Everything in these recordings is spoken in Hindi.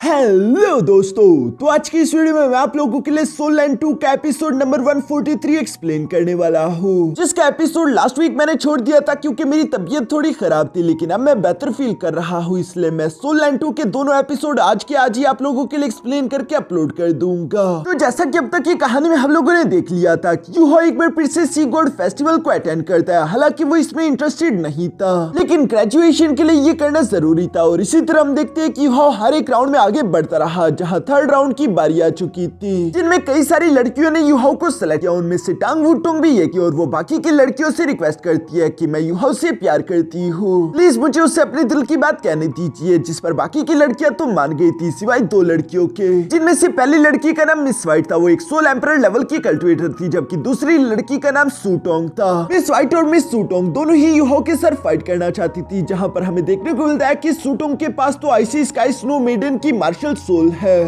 हेलो दोस्तों, तो आज की इस वीडियो में मैं आप लोगों के लिए सोल लैंड 2 का एपिसोड नंबर 143 एक्सप्लेन करने वाला हूँ, जिसका एपिसोड लास्ट वीक मैंने छोड़ दिया था क्योंकि मेरी तबीयत थोड़ी खराब थी। लेकिन अब मैं बेहतर फील कर रहा हूँ, इसलिए मैं सोल लैंड 2 के दोनों एपिसोड आज के आज ही आप लोगों के लिए एक्सप्लेन करके अपलोड कर दूंगा। तो जैसा कि अब तक की कहानी में हम लोगों ने देख लिया था कि यूहो एक बार फिर से सी गॉड फेस्टिवल को अटेंड करता है। हालांकि वो इसमें इंटरेस्टेड नहीं था, लेकिन ग्रेजुएशन के लिए ये करना जरूरी था। और इसी तरह हम देखते हैं कि यूहो हर एक राउंड में आगे बढ़ता रहा, जहां थर्ड राउंड की बारी आ चुकी थी, जिनमें कई सारी लड़कियों ने यूहो को सेलेक्ट किया। उनमें से टांग वूटोंग भी है कि और वो बाकी की लड़कियों से रिक्वेस्ट करती है कि मैं यूहो से प्यार करती हूँ, प्लीज मुझे उससे अपने दिल की बात कहने दीजिए। जिस पर बाकी की लड़कियां तो मान गई थी, सिवाय दो लड़कियों के, जिनमें से पहली लड़की का नाम मिस वाइट था। वो एक सोल एम्परर लेवल की कल्टिवेटर थी, जबकि दूसरी लड़की का नाम सूटोंग था। मिस वाइट और मिस सूटोंग दोनों ही यूहो के साथ फाइट करना चाहती थी, जहाँ पर हमें देखने को मिलता है कि सूटोंग के पास तो आइसी स्काई स्नो मेडन की मार्शल सोल है।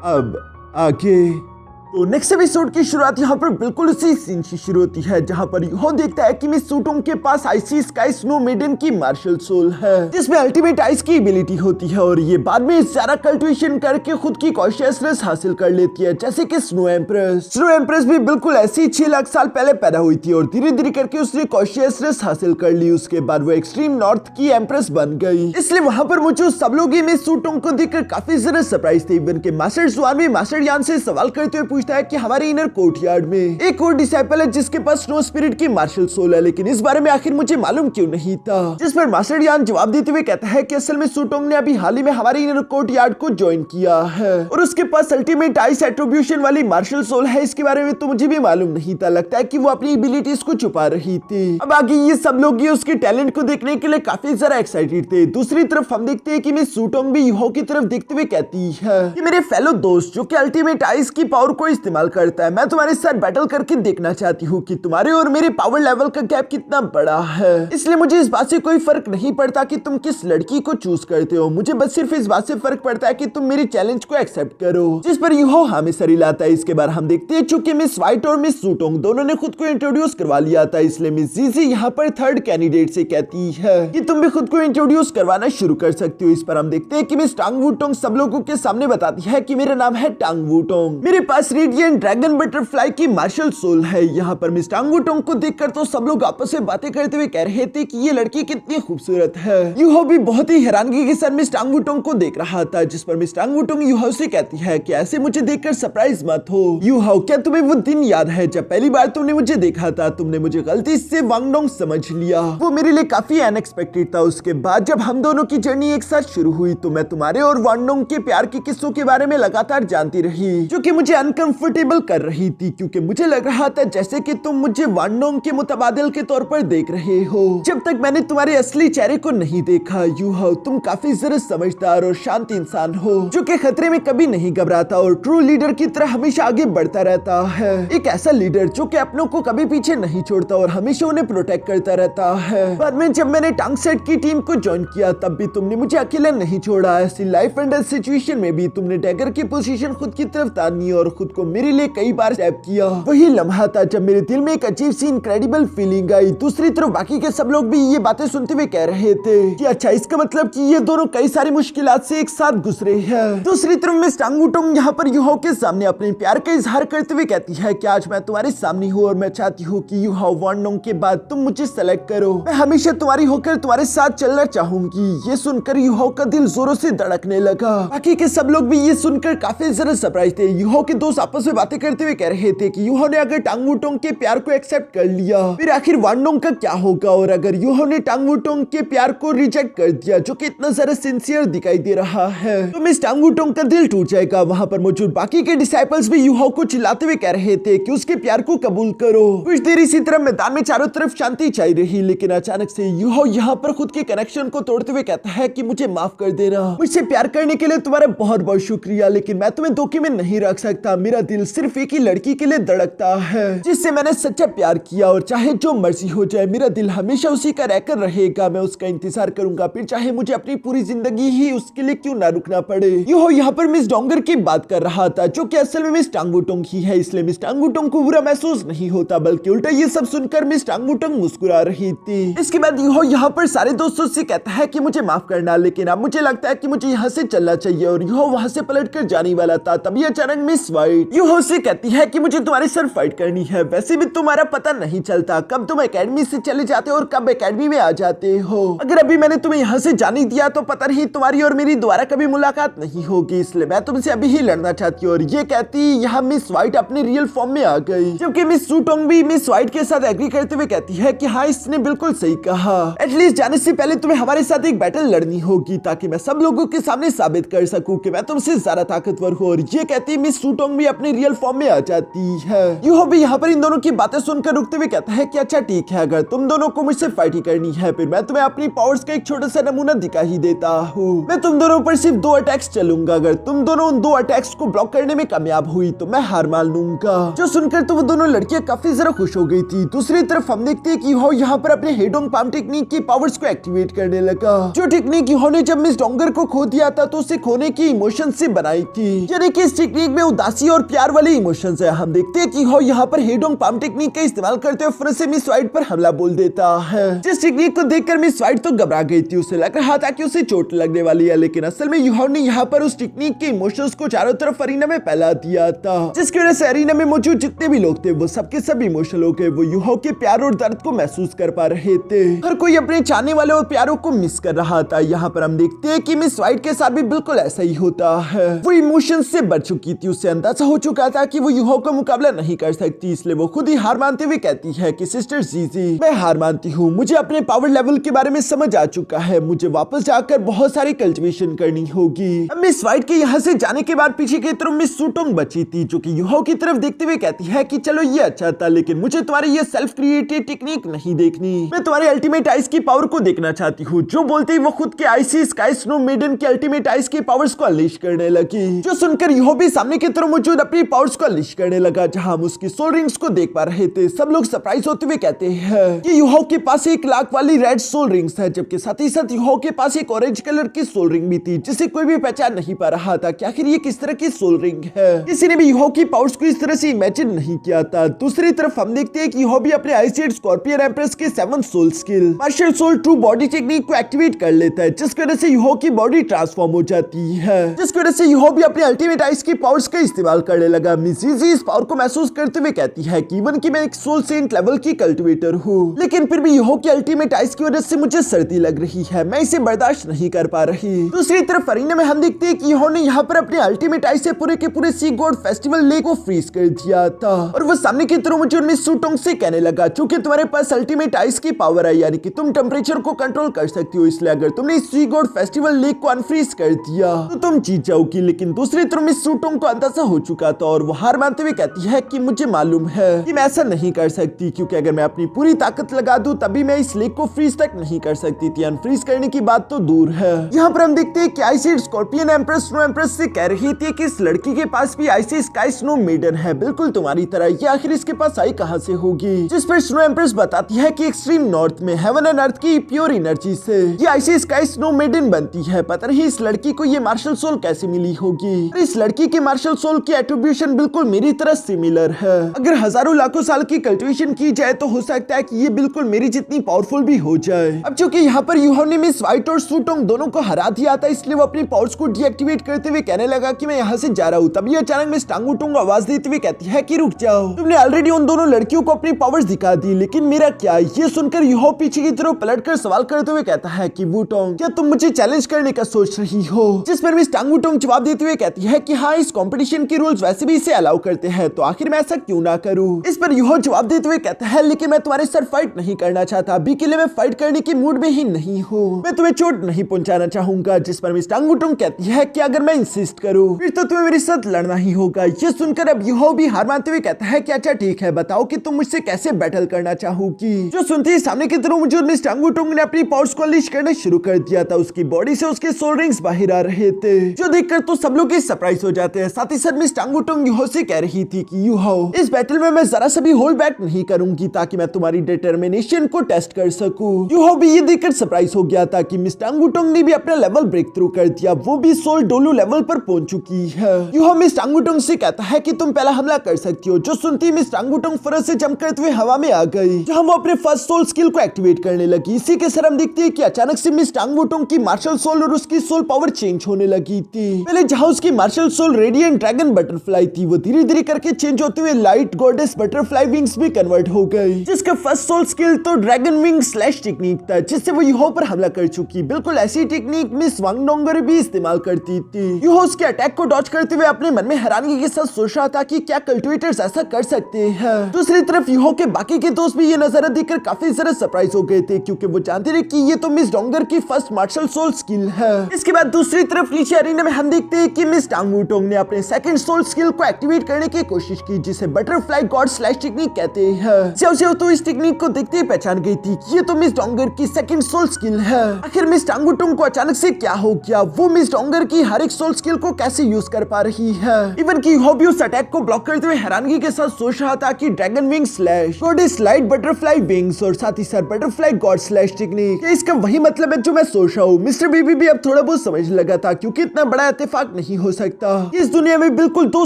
अब आगे तो नेक्स्ट एपिसोड की शुरुआत यहाँ पर बिल्कुल उसी सीन से शुरू होती है, जहाँ पर यूहो देखता है कि मिस सूटोंग के पास आइसी स्काई स्नो मेडन की मार्शल सोल है, जिसमें अल्टीमेट आइस की एबिलिटी होती है। और ये बाद में सारा कल्टिवेशन करके खुद की कॉन्शियसनेस हासिल कर लेती है, जैसे कि स्नो एम्प्रेस भी बिल्कुल ऐसी 6 लाख साल पहले पैदा हुई थी और धीरे धीरे करके उसने कॉन्शियसनेस हासिल कर ली। उसके बाद वो एक्सट्रीम नॉर्थ की एम्प्रेस बन गई। इसलिए वहां पर मुझे सब लोग मिस सूटोंग को देखकर काफी ज्यादा सरप्राइज थे। इवन के मास्टर जुआन भी मास्टर यान से सवाल करते हुए पूछता है कि हमारे इनर कोर्टयार्ड में एक और डिसाइपल है जिसके पास स्नो स्पिरिट की मार्शल सोल है, लेकिन इस बारे में आखिर मुझे मालूम क्यों नहीं था। जिस पर मास्टर यान जवाब देते हुए कहता है कि असल में सूटोंग ने अभी हाल ही में हमारे इनर कोर्टयार्ड को ज्वाइन किया है और उसके पास अल्टीमेट आइस एट्रीब्यूशन वाली मार्शल सोल है। इसके बारे में तो मुझे भी मालूम नहीं था, लगता है कि वो अपनी एबिलिटीज को छुपा रही थी। अब आगे ये सब लोग उसके टैलेंट को देखने के लिए काफी ज्यादा एक्साइटेड थे। दूसरी तरफ हम देखते हैं कि मिस सूटोंग भी यूहो की तरफ देखते हुए कहती है कि मेरे फेलो दोस्त जो कि अल्टीमेट आइस की पावर को इस्तेमाल करता है, मैं तुम्हारे साथ बैटल करके देखना चाहती हूँ कि तुम्हारे और मेरे पावर लेवल का गैप कितना बड़ा है। इसलिए मुझे इस बात से कोई फर्क नहीं पड़ता कि तुम किस लड़की को चूज करते हो, मुझे बस सिर्फ इस बात से फर्क पड़ता है कि तुम मेरे चैलेंज को एक्सेप्ट करो। जिस पर यूहो हमें सर हिलाता है। इसके बाद हम देखते हैं चूंकि मिस वाइट और मिस सूटोंग दोनों ने खुद को इंट्रोड्यूस करवा लिया था, इसलिए मिस जीजी यहाँ पर थर्ड कैंडिडेट से कहती है कि तुम भी खुद को इंट्रोड्यूस करवाना शुरू कर सकती हो। इस पर हम देखते हैं कि मिस टांग वूटोंग सब लोगों के सामने बताती है कि मेरा नाम है टांग वूटोंग, मेरे पास रेडिएंट ड्रैगन बटरफ्लाई की मार्शल सोल है। यहाँ पर मिस टांग वूटोंग को देखकर तो सब लोग आपस में बातें करते हुए कह रहे थे कि ये लड़की कितनी खूबसूरत है। यूहो भी बहुत ही हैरानगी के साथ मिस टांग वूटोंग को देख रहा था, जिस पर मिस टांग वूटोंग यूहो से कहती है कि ऐसे मुझे देखकर सरप्राइज मत हो। यूहो, क्या तुम्हें वो दिन याद है जब पहली बार तुमने मुझे देखा था? तुमने मुझे गलती से वांगडोंग समझ लिया, वो मेरे लिए काफी अनएक्सपेक्टेड था। उसके बाद जब हम दोनों की जर्नी एक साथ शुरू हुई तो मैं तुम्हारे और वांगडोंग के प्यार के किस्सों के बारे में लगातार जानती रही, जो कि मुझे अनकंफर्टेबल कर रही थी, क्योंकि मुझे लग रहा था जैसे कि तुम मुझे वांगडोंग के मुतबादिल के तौर पर देख रहे हो। जब तक मैंने तुम्हारे असली चेहरे को नहीं देखा यूहो, तुम काफी जरा समझदार और शांत इंसान हो, जो कि खतरे में कभी नहीं घबराता और ट्रू लीडर की तरह हमेशा आगे बढ़ता रहता है। एक ऐसा लीडर जो कि अपनों को कभी पीछे नहीं छोड़ता और हमेशा उन्हें प्रोटेक्ट करता रहता है। बाद में जब मैंने टांग सेट की टीम को ज्वाइन किया तब भी तुमने मुझे अकेला नहीं छोड़ा। ऐसी लाइफ एंड डेथ सिचुएशन में भी तुमने डैगर की पोजीशन खुद की तरफ तानी और खुद को मेरे लिए कई बार स्टेप किया। वही लम्हा था जब मेरे दिल में एक अजीब सी इनक्रेडिबल फीलिंग आई। दूसरी तरफ बाकी के सब लोग भी ये बातें सुनते हुए कह रहे थे कि अच्छा, इसका मतलब कि ये दोनों कई सारी मुश्किलात से एक साथ गुजरे हैं। दूसरी तरफ मिस टांग वूटोंग यहाँ पर यूहो के सामने अपने प्यार का इजहार करते हुए कहती है कि आज मैं तुम्हारे सामने हूँ और मैं चाहती हूँ कि यूहो वांगडोंग के बाद तुम मुझे सेलेक्ट करो। मैं हमेशा तुम्हारी होकर तुम्हारे साथ चलना चाहूंगी। ये सुनकर यूहो का दिल जोरों से धड़कने लगा। बाकी के सब लोग भी ये सुनकर काफी ज्यादा सरप्राइज थे। यूहो के दोस्त आपस में बातें करते हुए कह रहे थे कि यूहो ने अगर टांग वूटोंग के प्यार को एक्सेप्ट कर लिया फिर आखिर वांगडोंग का क्या होगा, और अगर यूहो ने टांग वूटोंग के प्यार को रिजेक्ट कर दिया जो कि इतना ज्यादा सिंसियर दिखाई दे रहा है, तो मिस टांग वूटोंग का दिल टूट जाएगा। वहां पर मौजूद बाकी के डिसाइपल्स भी यूहो को चिल्लाते हुए कह रहे थे कि उसके प्यार को कबूल करो। कुछ देर इसी तरह मैदान में चारों तरफ शांति छाई रही, लेकिन अचानक से यूहो यहाँ पर खुद के कनेक्शन को तोड़ते हुए कहता है कि मुझे माफ कर देना, मुझसे प्यार करने के लिए तुम्हारा बहुत बहुत शुक्रिया, लेकिन मैं तुम्हें धोखे में नहीं रख सकता। मेरा दिल सिर्फ एक ही लड़की के लिए धड़कता है, जिससे मैंने सच्चा प्यार किया, और चाहे जो मर्जी हो जाए मेरा दिल हमेशा उसी का रहकर रहेगा। मैं उसका इंतजार करूंगा, फिर चाहे मुझे अपनी पूरी जिंदगी ही उसके लिए क्यों ना रुकना पड़े। यहाँ पर मिस डोंगर की बात कर रहा था, जो कि असल में मिस टांगुटोंग ही है, इसलिए मिस टांगुटोंग को बुरा महसूस नहीं होता, बल्कि उल्टा ये सब सुनकर मिस टांगुटोंग मुस्कुरा रही थी। इसके बाद यहाँ पर सारे दोस्तों से कहता है कि मुझे माफ करना, लेकिन अब मुझे लगता है कि मुझे यहाँ से चलना चाहिए, और यूहो वहाँ से पलट कर जाने वाला था। तभी अचानक मिस वाइट यूहो से कहती है कि मुझे तुम्हारे सर फाइट करनी है। वैसे भी तुम्हारा पता नहीं चलता कब तुम एकेडमी से चले जाते हो और कब एकेडमी में आ जाते हो। अगर अभी मैंने तुम्हें यहाँ से जाने दिया तो पता नहीं तुम्हारी और मेरी दोबारा कभी मुलाकात नहीं होगी, इसलिए मैं तुमसे अभी ही लड़ना चाहती हूँ। और ये कहती यहाँ मिस वाइट अपने रियल फॉर्म में आ गई, जबकि मिस सूटोंग भी मिस वाइट के साथ एग्री करते हुए कहती है कि हाँ इसने बिल्कुल सही कहा, एटलीस्ट जाने से पहले तुम्हें हमारे साथ एक बैटल लड़नी होगी, ताकि मैं सब लोगों के सामने साबित कर सकूं कि मैं तुमसे ज्यादा ताकतवर हूँ। और ये कहती मिस सूटोंग भी अपने रियल फॉर्म में आ जाती है। यूहो भी यहाँ पर इन दोनों की बातें सुनकर रुकते हुए कहता है कि अच्छा ठीक है, अगर तुम दोनों को मुझसे फाइट ही करनी है, फिर मैं तुम्हें अपनी पावर्स का एक छोटा सा नमूना दिखा ही देता हूँ। मैं तुम दोनों पर सिर्फ 2 अटैक्स चलूंगा, अगर तुम दोनों उन 2 अटैक्स को ब्लॉक करने में कामयाब हुई तो मैं हार मान लूंगा। जो सुनकर तो वो दोनों लड़कियां काफी जरा खुश हो गई थी। दूसरी तरफ हम देखते हैं कि यूहो यहाँ पर अपने हेडोंग पाम टेक्निक की पावर्स को एक्टिवेट करने लगा, जो टेक्निक यूहो ने जब मिस डोंगर को खो दिया था तो उसे खोने की इमोशन से बनाई थी, यानी कि इस टेक्निक में उदासी और प्यार वाले इमोशंस है। हम देखते हैं कि यूहो यहाँ पर हेडोंग पाम टेक्निक का इस्तेमाल करते हुए फिर से मिस वाइट पर हमला बोल देता है। जिस टेक्निक को देखकर मिस वाइट तो घबरा गई थी, उसे लग रहा था कि उसे चोट लगने वाली है, लेकिन असल में यूहो ने यहाँ पर उस टेक्निक के इमोशंस को चारों तरफ अरीना में फैला दिया था, जिसकी वजह से अरीना में मौजूद जितने भी लोग थे वो सबके सब इमोशनल हो गए। वो यूहो के प्यार और दर्द को महसूस कर पा रहे थे। हर कोई अपने चाहने वाले और प्यारों को मिस कर रहा था। यहाँ पर हम देखते हैं कि मिस वाइट के साथ भी बिल्कुल ऐसा ही होता है। वो इमोशंस से बढ़ चुकी थी, उससे अंदाजा हो चुका था कि वो यूहो का मुकाबला नहीं कर सकती, इसलिए वो खुद ही हार मानते हुए कहती है कि सिस्टर जीजी मैं हार मानती हूँ, मुझे अपने पावर लेवल के बारे में समझ आ चुका है, मुझे वापस जाकर बहुत सारी कल्टिवेशन करनी होगी। अब मिस वाइट के यहाँ से जाने के बाद पीछे की तरफ मिस सूटोंग बची थी, जो कि यूहो की तरफ देखते हुए कहती है कि चलो ये अच्छा था, लेकिन मुझे तुम्हारी ये सेल्फ क्रिएटेड टेक्निक नहीं देखनी, मैं तुम्हारे अल्टीमेट आइस की पावर को देखना चाहती हूँ। जो बोलते ही वो खुद के आइसी स्काई स्नो मेडन के अल्टीमेट आइस की पावर्स को अनलीश करने लगी, जो सुनकर यूहो भी सामने की तरफ मौजूद अपनी पावर्स को अनलीश करने लगा। जहाँ हम उसकी सोल रिंग्स को देख पा रहे थे, सब लोग सरप्राइज होते हुए कहते हैं कि यूहो के पास 1 लाख वाली रेड सोल रिंग्स है, जबकि साथ ही साथ यूहो के पास एक ऑरेंज कलर की सोल रिंग भी थी, जिसे कोई भी पहचान नहीं पा रहा था कि आखिर ये किस तरह की सोल रिंग है। किसी ने भी यूहो की पावर्स को इस तरह से इमेजिन नहीं किया था। दूसरी तरफ हम देखते हैं कि यूहो भी अपने आइसड स्कॉर्पियन एम्प्रेस के 7 soul skill martial soul true body technique को एक्टिवेट कर लेता है, जिसकी वजह से यूहो की बॉडी ट्रांसफॉर्म हो जाती है, जिसकी वजह से यूहो भी अपने अल्टीमेट आइस की पावर्स का इस्तेमाल करने लगा। मिस जीजी इस पावर को महसूस करते हुए कहती है कि इवन कि मैं एक सोल सेंट लेवल की कल्टिवेटर हूँ, लेकिन फिर भी यूहो की अल्टीमेट आइस की वजह से मुझे सर्दी लग रही है, मैं इसे बर्दाश्त नहीं कर पा रही। दूसरी तरफ अरीना में हम देखते हैं कि यूहो ने यहाँ पर अपने अल्टीमेट आइस से पूरे के पूरे सी गॉड फेस्टिवल लेक को फ्रीज कर दिया था, और वो सामने की तरफ मुझे मिस सूटोंग से कहने लगा चूंकि तुम्हारे पास अल्टीमेट आइस की पावर है, यानी कि तुम टेम्परेचर को कंट्रोल कर सकती हो, इसलिए अगर तुमने इस सी गॉड फेस्टिवल लेक को अनफ्रीज कर दिया तो तुम जीत जाओगी। लेकिन दूसरी तरफ मिस सूटोंग को अंदाजा हो चुका था, और वो हार मानते हुए कहती है कि मुझे मालूम है कि मैं ऐसा नहीं कर सकती, क्योंकि अगर मैं अपनी पूरी ताकत लगा दूं तभी मैं इस लेक को फ्रीज तक नहीं कर सकती थी, अनफ्रीज करने की बात तो दूर है। यहाँ पर हम देखते हैं कि आइसिड स्कॉर्पियन एम्प्रेस स्नो एम्प्रेस से कह रही थी कि इस लड़की के पास भी आइसी स्काई स्नो मेडन है, बिल्कुल तुम्हारी तरह, ये आखिर इसके पास आई कहां से होगी। जिस पर स्नो एम्प्रेस बताती है कि एक्सट्रीम नॉर्थ में हेवन एंड अर्थ की प्योर एनर्जी से ये आइसी स्काई स्नो मेडन बनती है। पता नहीं इस लड़की को ये मार्शल सोल कैसे मिली होगी। इस लड़की के मार्शल सोल की एट्रीब्यूशन बिल्कुल मेरी तरह सिमिलर है। अगर हजारों लाखों साल की कल्टिवेशन की जाए तो हो सकता है कि ये बिल्कुल मेरी जितनी पावरफुल भी हो जाए। अब चूंकि यहाँ पर यूहो ने मिस वाइट और सूटोंग दोनों को हरा दिया था, इसलिए वो अपनी पावर्स को डीएक्टिवेट करते हुए कहने लगा कि मैं यहाँ से जा रहा हूँ। तभी अचानक मिस टांगुटोंग आवाज देते हुए कहती है कि रुक जाओ, तुमने ऑलरेडी उन दोनों लड़कियों को अपनी पावर्स दिखा दी, लेकिन मेरा क्या। ये सुनकर यूहो पीछे की तरफ पलटकर सवाल करते हुए कहता है कि वुटोंग क्या तुम मुझे चैलेंज करने का सोच रही हो। जिस पर मिस टांगुटोंग जवाब देते हुए कहती है कि हाँ, इस कंपटीशन के रूल्स वैसे भी इसे अलाउ करते हैं, तो आखिर मैं ऐसा क्यों ना करूं। इस पर यूहो जवाब देते हुए कहता है लेकिन मैं तुम्हारे साथ फाइट नहीं करना चाहता, अभी के लिए मैं फाइट करने की मूड में ही नहीं हूँ, मैं तुम्हें चोट नहीं पहुंचाना चाहूंगा। जिस पर मिस टांगुटोंग कहती है कि अगर मैं इंसिस्ट करूं फिर तो तुम्हें मेरे साथ लड़ना ही होगा। ये सुनकर अब यूहो भी हार मानते हुए कहता है कि अच्छा ठीक है, बताओ कि तुम मुझसे कैसे बैटल करना चाहोगी। जो सुनते ही सामने की तरफ मौजूद मिस टांगुटोंग ने अपनी पावर्स को अनलीश करना शुरू कर दिया था। उसकी बॉडी से उसके सोल रिंग्स बाहर आ रहे थे, जो देखकर तो सब लोग सरप्राइज हो जाते हैं। साथ ही साथ मिस टांगुटोंग यूहो से कह रही थी कि यूहो, इस बैटल में मैं जरा सा भी होल्ड बैक नहीं करूंगी ताकि मैं तुम्हारी डिटर्मिनेशन को टेस्ट कर सकूं। यूहो भी ये देखकर सरप्राइज हो गया था कि मिस टांगुटोंग ने भी अपना लेवल ब्रेक थ्रू कर दिया, वो भी सोल डोलू लेवल पर पहुंच चुकी है। यूहो मिस टांगुटोंग से कहता है कि तुम पहला हमला कर सकती हो, जो सुनती मिस टांगुटोंग फरस से जंप करते हुए हवा में आ गई, जहां वो अपने फर्स्ट सोल स्किल को एक्टिवेट करने लगी। इसी के सर हम देखते हैं कि अचानक से मिस टांगुटोंग की मार्शल सोल और उसकी सोल पावर चेंज होने लगी थी। पहले जहां उसकी martial soul radiant dragon butterfly थी, वो धीरे धीरे करके चेंज होते हुए लाइट गॉडेस बटरफ्लाई विंग्स में कन्वर्ट हो गई, जिसका फर्स्ट सोल स्किल तो ड्रैगन विंग स्लैश टेक्निक था, जिससे वो यूहो पर हमला कर चुकी। बिल्कुल ऐसी टेक्निक मिस वांगडोंगर भी इस्तेमाल करती थी। यूहो उसके अटैक को डॉज करते हुए अपने मन में हैरानी के साथ सोच रहा था कि क्या कल्टिवेटर्स ऐसा कर सकते हैं। दूसरी तरफ यूहो के बाकी के दोस्त भी ये नजारा देखकर काफी ज्यादा सरप्राइज हो गए थे, क्योंकि वो जानते थे कि ये तो मिस डोंगर की फर्स्ट मार्शल सोल स्किल है। इसके बाद दूसरी तरफ नीचे अरीना में हम देखते हैं कि मिस टांगुटोंग ने अपने सेकंड सोल स्किल को एक्टिवेट करने की कोशिश की, जिसे बटरफ्लाई गॉड स्लैश टेक्निक कहते हैं। सेव सेव तो इस टेक्निक को देखते ही पहचान गई थी कि ये तो मिस डोंगर की सेकंड सोल स्किल है। आखिर मिस टांगुटोंग को अचानक से क्या हो गया, वो मिस डोंगर की हर एक सोल स्किल को कैसे यूज कर पा रही है। इवन की यूहो भी उस अटैक को ब्लॉक करते हुए हैरानगी के साथ सोच रहा था कि dragon wing slash, goddess light butterfly wings और साथ ही साथ बटरफ्लाई गॉड स्लैश टेक्निक, इसका वही मतलब है जो मैं सोच रहा हूँ। मिस्टर बीबी भी अब थोड़ा बहुत समझ लगा था, क्योंकि इतना बड़ा इत्तेफाक नहीं हो सकता इस दुनिया में बिल्कुल दो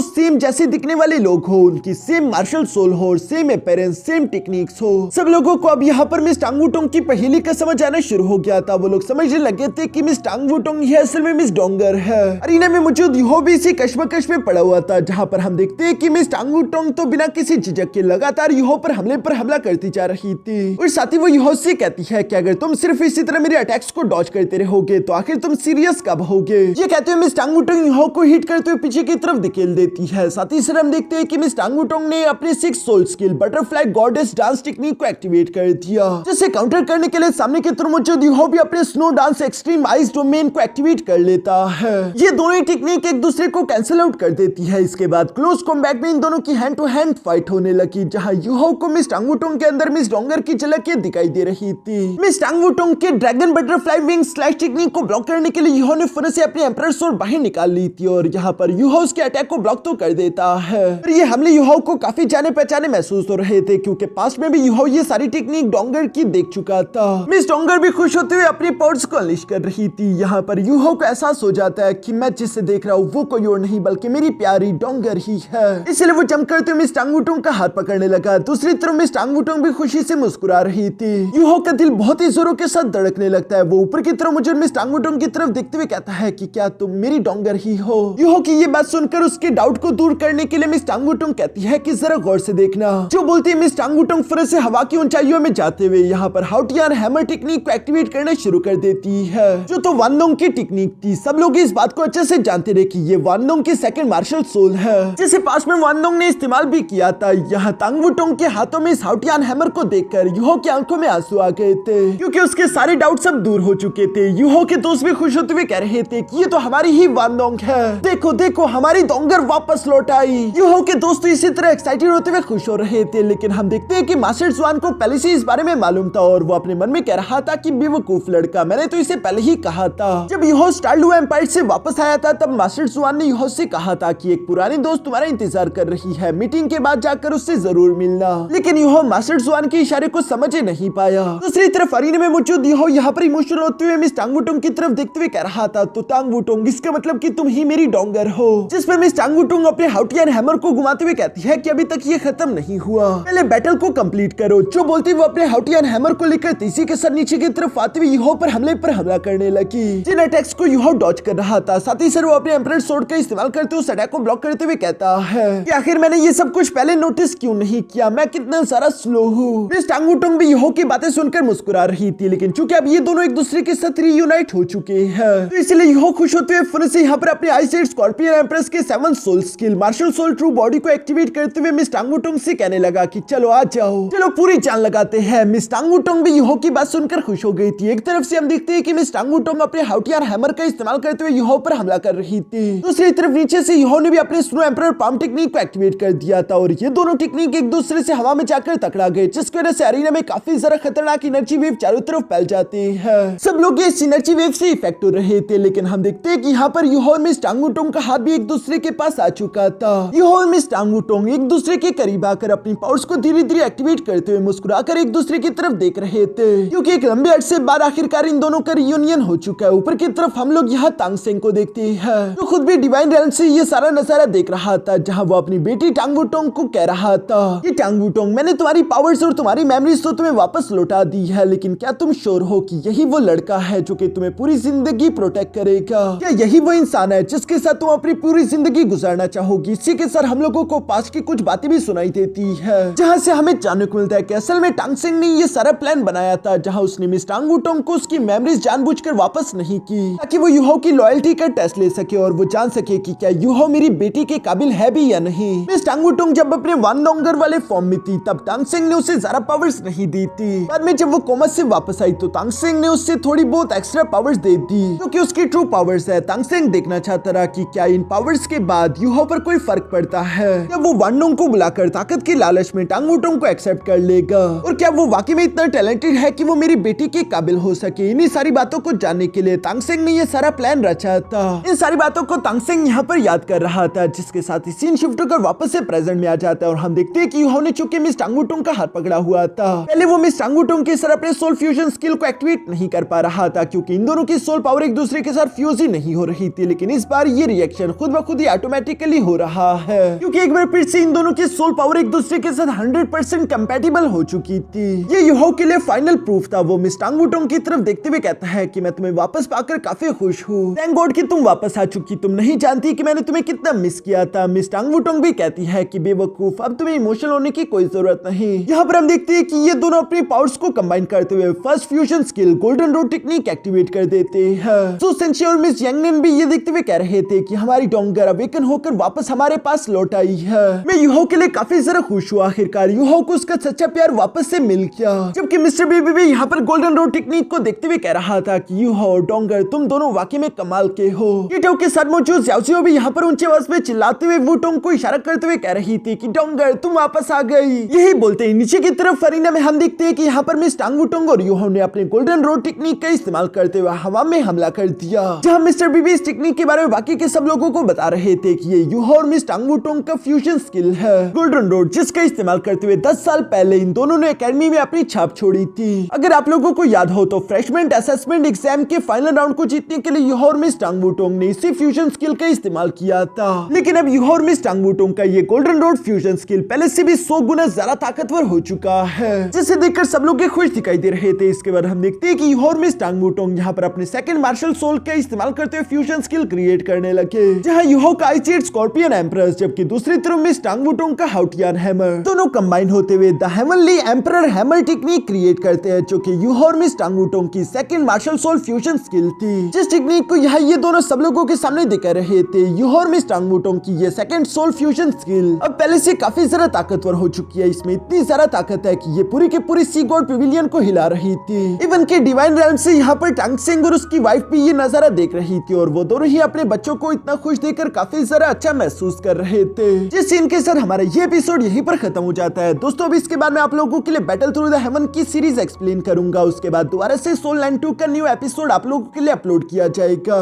सेम जैसे दिखने वाले लोग हो, उनकी सेम मार्शल सोल हो, सेम अपीयरेंस, सेम टेक्निक्स हो। सब लोगों को अब यहाँ पर मिस टांगुटोंग की पहेली का समझ आना शुरू हो गया था। वो लोग समझने लगे थे कि मिस टांगुटोंग ही असल में मिस डोंगर है। अरीना में मौजूद यूहो भी इसी कश्मकश में पड़ा हुआ था, जहाँ पर हम देखते हैं कि मिस टांगुटोंग तो बिना किसी झिझक के लगातार यूहो पर हमला करती जा रही थी। और साथ ही वो यूहो से कहती है कि अगर तुम सिर्फ इसी तरह मेरे अटैक्स को डॉज करते रहोगे तो आखिर तुम सीरियस कब होगे। ये कहते हुए मिस टांगुटोंग यूहो को हिट करते हुए पीछे की तरफ धकेल देती है। साथ ही साथ हम देखते हैं कि मिस टांगुटोंग ने अपने six soul skill butterfly goddess dance technique को एक्टिवेट कर दिया, जिसे काउंटर करने के लिए सामने की तरफ मौजूद यूहो भी अपने snow dance extreme ice domain को एक्टिवेट कर लेता है। ये दोनों टेक्निक एक दूसरे को कैंसिल आउट कर देती है। इसके बाद क्लोज कॉम्बैट में इन दोनों की हैंड टू हैंड फाइट होने लगी, जहां यूहो को मिस टांगुटोंग के अंदर मिस डोंगर की झलक दिखाई दे रही थी। मिस टांगुटोंग के dragon butterfly wing slash technique को ब्लॉक करने के लिए यूहो ने फिर से अपनी एम्परर सोल बाहर निकाल ली थी, और यहाँ पर यूहो उसके अटैक को ब्लॉक तो कर देता है। पर ये हमले यूहो को काफी जाने पहचाने महसूस हो रहे थे, क्योंकि पास में भी यूहो ये सारी टेक्निक डोंगर की देख चुका था। मिस डोंगर भी खुश होते हुए अपनी पावर्स को अनलीश कर रही थी। यहाँ पर यूहो को एहसास हो जाता है कि मैं जिससे देख रहा हूँ वो कोई और नहीं बल्कि मेरी प्यारी डोंगर ही है। इसलिए वो जंप करते हुए मिस टांगुटोंग का हाथ पकड़ने लगा। दूसरी तरफ मिस टांगुटोंग भी खुशी से मुस्कुरा रही थी। यूहो का दिल बहुत ही जोरों के साथ धड़कने लगता है। वो ऊपर की तरफ मुझे मिस टांगुटोंग की तरफ देखते हुए कहता है कि क्या तुम मेरी डोंगर ही हो। यूहो की ये बात सुनकर उसके डाउट को दूर करने के लिए मिस टांगुटोंग कहती है कि जरा गौर से देखना। जो बोलती है मिस टांगुटोंग फिर से हवा की ऊंचाइयों में जाते हुए यहाँ पर हाउटियान हैमर टेक्निक को एक्टिवेट करना शुरू कर देती है, जो तो वानडोंग की टेक्निक थी। सब लोग इस बात को अच्छे से जानते रहे कि ये वानडोंग की सेकंड मार्शल सोल है, जिसे पास में वानडोंग ने इस्तेमाल भी किया था। यहाँ टांगुटोंग के हाथों में इस हाउटियान हैमर को देखकर यूहो की आंखों में आंसू आ गए थे, क्योंकि उसके सारे डाउट सब दूर हो चुके थे। यूहो के दोस्त भी खुश होते हुए कह रहे थे कि ये तो हमारी ही वानडोंग है, देखो देखो हमारी डोंगर वापस लौट आई। यूहो के दोस्त इसी तरह एक्साइटेड होते हुए खुश हो रहे थे, लेकिन हम देखते हैं कि मास्टर जुआन को पहले से इस बारे में मालूम था, और वो अपने मन में कह रहा था कि बेवकूफ लड़का, मैंने तो इसे पहले ही कहा था। जब यूहो स्टारलू एम्पायर से वापस आया था तब मास्टर जुआन ने यूहो से कहा था कि एक पुरानी दोस्त तुम्हारा इंतजार कर रही है, मीटिंग के बाद जाकर उससे जरूर मिलना। लेकिन यूहो मास्टर जुआन के इशारे को समझ ही नहीं पाया। दूसरी तरफ अरीना में मौजूद यूहो यहाँ पर इमोशनल होते हुए मिस टांगुटोंग की तरफ देखते हुए कह रहा था, तो टांगुटोंग इसका मतलब कि तुम ही मेरी डोंगर हो। जिस पर मिस टांगुटोंग अपने हाउटियान हैमर को घुमाते हुए कहती है कि अभी तक ये खत्म नहीं हुआ, पहले बैटल को कंप्लीट करो। जो बोलती वो अपने हाउटियान हैमर को लेकर तेजी के साथ नीचे की तरफ आते हुए यूहो पर हमला करने लगी, जिन अटैक्स को यूहो डॉज कर रहा था। साथ ही वो अपने एम्परर सोर्ड का इस्तेमाल करते हुए उस अटैक को ब्लॉक करते हुए कहता है कि आखिर मैंने ये सब कुछ पहले नोटिस क्यों नहीं किया, मैं कितना सारा स्लो हूँ। मिस टांगुटोंग भी यूहो की बातें सुनकर मुस्कुरा रही थी, लेकिन चूंकि अब ये दोनों एक दूसरे के साथ रीयूनाइट हो चुके हैं, तो इसलिए यूहो खुश होते हुए फिर से यहाँ पर अपने आइस एड स्कॉर्पियन एम्प्रेस के 7 soul skill martial soul true body को एक्टिवेट करते हुए मिस टांगुटोंग से कहने लगा कि चलो आ जाओ, चलो पूरी जान लगाते हैं। मिस टांगुटोंग भी यूहो की बात सुनकर खुश हो गई थी। एक तरफ से हम देखते हैं कि मिस टांगुटोंग अपने हाउटियान हैमर का इस्तेमाल करते हुए यूहो पर हमला कर रही थी। दूसरी तरफ नीचे से यूहो ने भी अपने स्नो एम्परर पाम टेक्निक को एक्टिवेट कर दिया था, और ये दोनों टेक्निक एक दूसरे से हवा में जाकर टकरा गए, जिसकी वजह से अरीना में काफी ज्यादा खतरनाक एनर्जी वेव चारों तरफ फैल जाती है। सब लोग इस एनर्जी वेव से इफेक्ट हो रहे थे, लेकिन हम देखते हैं कि यहाँ पर यूहो और मिस टांगुटोंग का हाथ भी एक दूसरे के पास पास आ चुका था। यूहो और मिस टांग वुटोंग एक दूसरे के करीब आकर अपनी पावर्स को धीरे धीरे एक्टिवेट करते हुए मुस्कुराकर एक दूसरे की तरफ देख रहे थे, क्योंकि एक लंबे अरसे बाद आखिरकार इन दोनों का रियूनियन हो चुका है। ऊपर की तरफ हम लोग यहाँ तांग सेंग को देखते हैं, जो खुद भी डिवाइन रेल्म से ये सारा नजारा देख रहा था, जहाँ वो अपनी बेटी टांग वुटोंग को कह रहा था कि टांग वुटोंग, मैंने तुम्हारी पावर्स और तुम्हारी मेमोरीज तो तुम्हें वापस लौटा दी है, लेकिन क्या तुम श्योर हो कि यही वो लड़का है जो कि तुम्हें पूरी जिंदगी प्रोटेक्ट करेगा? क्या यही वो इंसान है जिसके साथ तुम अपनी पूरी जिंदगी गुजारना चाहोगी? इसी के साथ हम लोगों को पास्ट की कुछ बातें भी सुनाई देती है, जहाँ से हमें जानने को मिलता है कि असल में टांग सेंग ने ये सारा प्लान बनाया था, जहाँ उसने मिस टांग वुटोंग को उसकी मेमोरीज जानबूझकर वापस नहीं की, ताकि वो यूहो की लॉयल्टी का टेस्ट ले सके और वो जान सके कि क्या यूहो मेरी बेटी के काबिल है भी या नहीं। मिस टांग वुटोंग जब अपने वन डोंगर वाले फॉर्म में थी, तब टांग सेंग ने उसे ज्यादा पावर्स नहीं दी थी। बाद में जब वो कोमा से वापस आई तो टांग सेंग ने उससे थोड़ी बहुत एक्स्ट्रा पावर्स दे दी, जो कि उसकी ट्रू पावर्स है। टांग सेंग देखना चाहता रहा कि क्या इन पावर्स के बाद यूहो पर कोई फर्क पड़ता है, या वो वन डोंग को बुलाकर ताकत के लालच में टांग वुटोंग को एक्सेप्ट कर लेगा, और क्या वो वाकई में इतना टैलेंटेड है कि वो मेरी बेटी के काबिल हो सके। इन्हीं सारी बातों को जानने के लिए टांग सेंग ने ये सारा प्लान रचा था। इन सारी बातों को टांग सेंग यहाँ पर याद कर रहा था, जिसके साथ ही सीन शिफ्ट होकर वापस से प्रेजेंट में आ जाता है और हम देखते हैं कि यूहो ने चुके मिस टांग वुटोंग का हाथ पकड़ा हुआ था। पहले वो मिस टांग वुटोंग के साथ अपने सोल फ्यूजन स्किल को एक्टिवेट नहीं कर पा रहा था, क्योंकि इन दोनों की सोल पावर एक दूसरे के साथ फ्यूज ही नहीं हो रही थी। लेकिन इस बार ये रिएक्शन खुद ब खुद ही ऑटोमेटिकली हो रहा है, क्योंकि एक बार फिर से इन दोनों की सोल पावर एक दूसरे के साथ 100% कंपैटिबल हो चुकी थी। ये यूहो के लिए फाइनल प्रूफ था। वो मिस टांग वुटोंग की तरफ देखते हुए कहता है कि मैं तुम्हें वापस पाकर काफी खुश हूँ। थैंक गॉड कि तुम वापस आ चुकी। तुम नहीं जानती कि मैंने तुम्हें कितना मिस किया था। मिस टांग वुटोंग भी कहती है कि बेवकूफ, अब तुम्हें इमोशनल होने की कोई जरूरत नहीं। यहाँ पर हम देखते हैं कि ये दोनों अपनी पावर्स को कंबाइन करते हुए first fusion skill golden road technique activate कर देते हैं। सो सेंशी और मिस यांगनिन भी ये देखते हुए कह रहे थे कि हमारी डोंगर अवेकन होकर वापस हमारे पास लौट आई है। मैं यूहो के लिए काफी ज्यादा खुश हुआ। आखिरकार यूहो को उसका सच्चा प्यार वापस से मिल गया। जबकि मिस्टर बेबी भी यहाँ पर गोल्डन रोड टेक्निक को देखते हुए कह रहा था कि यूहो और डोंगर, तुम दोनों वाकई में कमाल के हो। कीटो के साथ मौजूद ज़्याओज़ियो भी यहाँ पर ऊंचे आवाज में चिल्लाते हुए वुटोंग को इशारा करते हुए कह रही थी कि डोंगर तुम वापस आ गई। यही बोलते ही नीचे की तरफ फरीना में हम देखते हैं कि यहाँ पर मिस टांग वुटोंग और यूहो ने अपने गोल्डन रोड टेक्निक का इस्तेमाल करते हुए हवा में हमला कर दिया, जहाँ मिस्टर बीबी इस टेक्निक के बारे में बाकी के सब लोगों को बता रहे थे कि ये यूहो और मिस टांग वुटोंग का फ्यूजन स्किल है गोल्डन रोड, जिसका इस्तेमाल करते हुए 10 साल पहले इन दोनों ने एकेडमी में अपनी छाप छोड़ी थी। अगर आप लोगों को याद हो तो फ्रेशमेंट असेसमेंट एग्जाम के फाइनल राउंड को जीतने के लिए यूहो और मिस टांग वुटोंग ने इसी फ्यूजन स्किल का इस्तेमाल किया था। लेकिन अब यूहो और मिस टांग वुटोंग का ये गोल्डन रोड फ्यूजन स्किल पहले से भी 100 गुना ज्यादा ताकतवर हो चुका है, जिसे देखकर सब लोग खुश दिखाई दे रहे थे। इसके बाद हम देखते हैं कि यूहो और मिस टांग वुटोंग यहाँ पर अपने सेकंड मार्शल सोल का इस्तेमाल करते हुए फ्यूजन स्किल क्रिएट करने लगे, जहाँ यूहो का आइचिड स्कॉर्पियन एम्परस, जबकि दूसरी तरफ मिस टांग वुटोंग का हाउटियान हैमर, दोनों कंबाइन होते हुए the heavenly emperor hammer technique create करते हैं, जो कि यूहो और मिस टांग वुटोंग की second martial soul fusion skill थी। जिस टेक्निक को यहाँ ये दोनों सब लोगों के सामने दिखा रहे थे, यूहो और मिस टांग वुटोंग की ये सेकंड सोल फ्यूजन स्किल अब पहले से काफी ज्यादा ताकतवर हो चुकी है। इसमें इतनी ज्यादा ताकत है कि ये पूरी के पूरी सी गॉड पेविलियन को हिला रही थी। इवन के डिवाइन रेल्म से यहाँ पर टांग सेंग और उसकी वाइफ भी ये नजारा देख रही थी, और वो दोनों ही अपने बच्चों को इतना खुश देखकर काफी ज्यादा अच्छा महसूस कर रहे थे। जिस सीन के साथ हमारा ये एपिसोड यहीं पर खत्म हो जाता है। दोस्तों अब इसके बाद मैं आप लोगों के लिए बैटल थ्रू द हेवन की सीरीज एक्सप्लेन करूंगा। उसके बाद दोबारा से सोल लैंड 2 का न्यू एपिसोड आप लोगों के लिए अपलोड किया जाएगा।